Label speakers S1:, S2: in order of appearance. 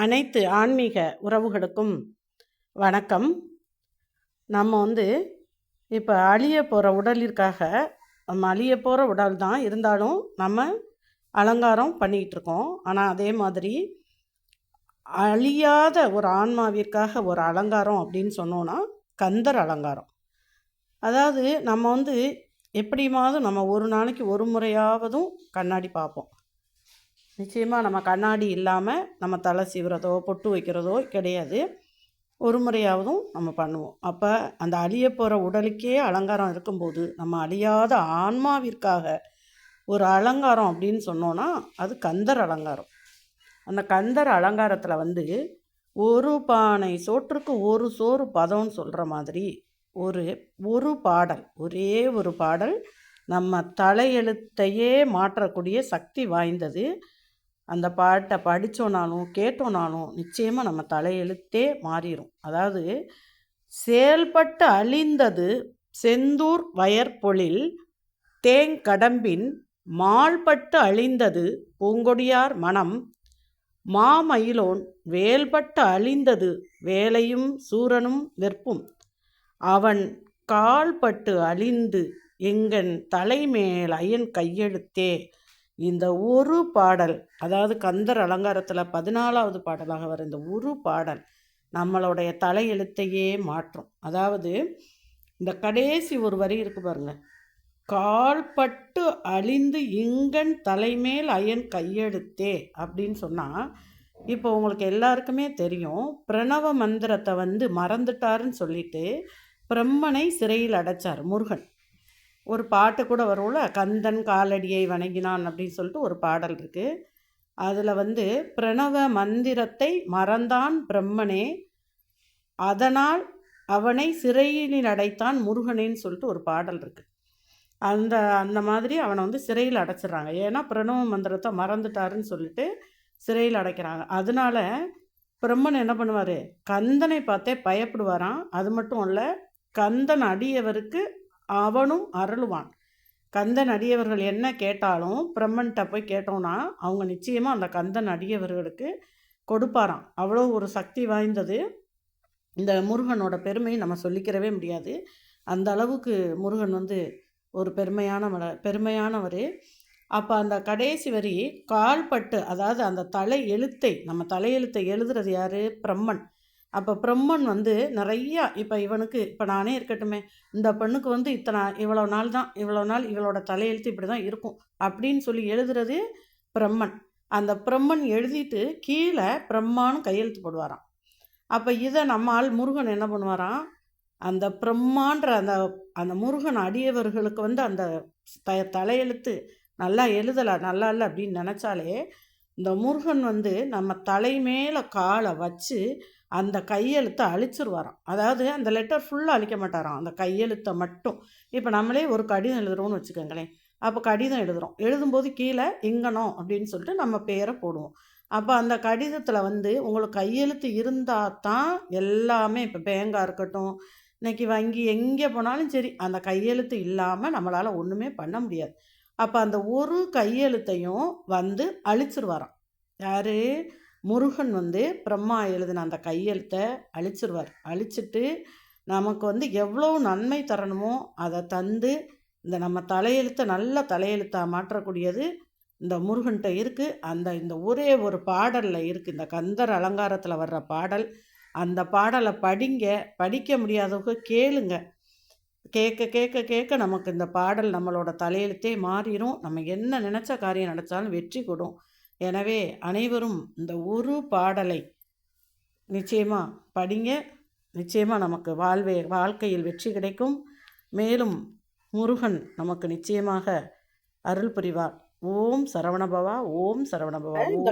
S1: அனைத்து ஆன்மீக உறவுகளுக்கும் வணக்கம். நம்ம இப்போ அழிய போகிற உடலிற்காக நம்ம அழிய போகிற உடல் தான் இருந்தாலும் நம்ம அலங்காரம் பண்ணிக்கிட்டு இருக்கோம். ஆனால் அதே மாதிரி அழியாத ஒரு ஆன்மாவிற்காக ஒரு அலங்காரம் அப்படின்னு சொன்னோன்னா கந்தர் அலங்காரம். அதாவது நம்ம எப்படியாவது நம்ம ஒரு நாளைக்கு ஒரு முறையாவதும் கண்ணாடி பார்ப்போம். நிச்சயமாக நம்ம கண்ணாடி இல்லாமல் நம்ம தலை சீவுறதோ பொட்டு வைக்கிறதோ கிடையாது. ஒரு முறையாவதும் நம்ம பண்ணுவோம். அப்போ அந்த அழிய போகிற உடலுக்கே அலங்காரம் இருக்கும்போது நம்ம அழியாத ஆன்மாவிற்காக ஒரு அலங்காரம் அப்படின்னு சொன்னோன்னா அது கந்தர் அலங்காரம். அந்த கந்தர் அலங்காரத்தில் ஒரு பானை சோற்றுக்கு ஒரு சோறு பதம்னு சொல்கிற மாதிரி ஒரு பாடல், ஒரே ஒரு பாடல் நம்ம தலையெழுத்தையே மாற்றக்கூடிய சக்தி வாய்ந்தது. அந்த பாட்டை படித்தோனாலும் கேட்டோனாலும் நிச்சயமாக நம்ம தலையெழுத்தே மாறிடும். அதாவது செயல்பட்டு அழிந்தது செந்தூர் வயற்பொழில் தேங்கடம்பின் மால்பட்டு அழிந்தது பூங்கொடியார் மனம் மாமயிலோன் வேல்பட்டு அழிந்தது வேலையும் சூரனும் வெற்பும் அவன் கால்பட்டு அழிந்து எங்கன் தலைமேல் அயன் கையெழுத்தே. இந்த ஒரு பாடல், அதாவது கந்தர் அலங்காரத்தில் 14வது பாடலாக வர இந்த ஒரு பாடல் நம்மளுடைய தலையெழுத்தையே மாற்றும். அதாவது இந்த கடைசி ஒரு வரி இருக்கு பாருங்க, கால்பட்டு அழிந்து இங்கன் தலைமேல் அயன் கையெழுத்தே அப்படின்னு சொன்னால், இப்போ உங்களுக்கு எல்லாருக்குமே தெரியும், பிரணவ மந்திரத்தை மறந்துட்டாருன்னு சொல்லிட்டு பிரம்மனை சிறையில் அடைச்சார் முருகன். ஒரு பாட்டு கூட வரும்ல, கந்தன் காலடியை வணங்கினான் அப்படின்னு சொல்லிட்டு ஒரு பாடல் இருக்குது. அதில் பிரணவ மந்திரத்தை மறந்தான் பிரம்மனே, அதனால் அவனை சிறையில் அடைத்தான் முருகனேன்னு சொல்லிட்டு ஒரு பாடல் இருக்குது. அந்த மாதிரி அவனை சிறையில் அடைச்சிட்றாங்க. ஏன்னா பிரணவ மந்திரத்தை மறந்துட்டாருன்னு சொல்லிட்டு சிறையில் அடைக்கிறாங்க. அதனால பிரம்மன் என்ன பண்ணுவார், கந்தனை பார்த்தே பயப்படுவாராம். அது மட்டும் இல்லை, கந்தன் அடியவருக்கு அவனும் அருளுவான். கந்தன் அடியவர்கள் என்ன கேட்டாலும் பிரம்மன்கிட்ட போய் கேட்டோன்னா அவங்க நிச்சயமாக அந்த கந்தன் அடியவர்களுக்கு கொடுப்பாராம். அவ்வளோ ஒரு சக்தி வாய்ந்தது. இந்த முருகனோட பெருமையை நம்ம சொல்லிக்கிறவே முடியாது. அந்த அளவுக்கு முருகன் ஒரு பெருமையானவர். அப்போ அந்த கடைசி வரி கால்பட்டு, அதாவது அந்த நம்ம தலையெழுத்தை எழுதுறது யார், பிரம்மன். அப்போ பிரம்மன் நிறையா, இப்போ நானே இருக்கட்டுமே, இந்த பெண்ணுக்கு இவ்வளோ நாள் இவளோட தலையெழுத்து இப்படி தான் இருக்கும் அப்படின்னு சொல்லி எழுதுறது பிரம்மன். அந்த பிரம்மன் எழுதிட்டு கீழே பிரம்மான்னு கையெழுத்து போடுவாராம். அப்போ இதை நம்ம ஆள் முருகன் என்ன பண்ணுவாராம், அந்த பிரம்மான்ற அந்த முருகன் அடியவர்களுக்கு அந்த தலையெழுத்து நல்லா எழுதலை, நல்லா இல்லை அப்படின்னு நினச்சாலே இந்த முருகன் நம்ம தலைமேல காலை வச்சு அந்த கையெழுத்தை அழிச்சிருவாராம். அதாவது அந்த லெட்டர் ஃபுல்லாக அழிக்க மாட்டாராம், அந்த கையெழுத்தை மட்டும். இப்போ நம்மளே ஒரு கடிதம் எழுதுகிறோன்னு வச்சுக்கோங்களேன். அப்போ கடிதம் எழுதும்போது கீழே இங்கனம் அப்படின்னு சொல்லிட்டு நம்ம பேரை போடுவோம். அப்போ அந்த கடிதத்தில் உங்களுக்கு கையெழுத்து இருந்தால் தான் எல்லாமே, இப்போ பேங்காக இருக்கட்டும், இன்றைக்கி வங்கி எங்கே போனாலும் சரி, அந்த கையெழுத்து இல்லாமல் நம்மளால் ஒன்றுமே பண்ண முடியாது. அப்போ அந்த ஒரு கையெழுத்தையும் அழிச்சிருவாராம். யார், முருகன் பிரம்மா எழுதின அந்த கையெழுத்தை அழிச்சிருவார். அழிச்சிட்டு நமக்கு எவ்வளோ நன்மை தரணுமோ அதை தந்து இந்த நம்ம தலையெழுத்தை நல்ல தலையெழுத்தாக மாற்றக்கூடியது இந்த முருகன்கிட்ட இருக்குது. இந்த ஒரே ஒரு பாடலில் இருக்குது, இந்த கந்தர் அலங்காரத்தில் வர்ற பாடல். அந்த பாடலை படிக்க முடியாதவங்க கேளுங்க. கேட்க கேட்க கேட்க நமக்கு இந்த பாடல் நம்மளோட தலையெழுத்தே மாறிடும். நம்ம என்ன நினச்ச காரியம் நினச்சாலும் வெற்றி கொடும். எனவே அனைவரும் இந்த ஒரு பாடலை நிச்சயமாக படிங்க. நிச்சயமாக நமக்கு வாழ்க்கையில் வெற்றி கிடைக்கும். மேலும் முருகன் நமக்கு நிச்சயமாக அருள் புரிவார். ஓம் சரவணபவா, ஓம் சரவணபவா, ஓம்.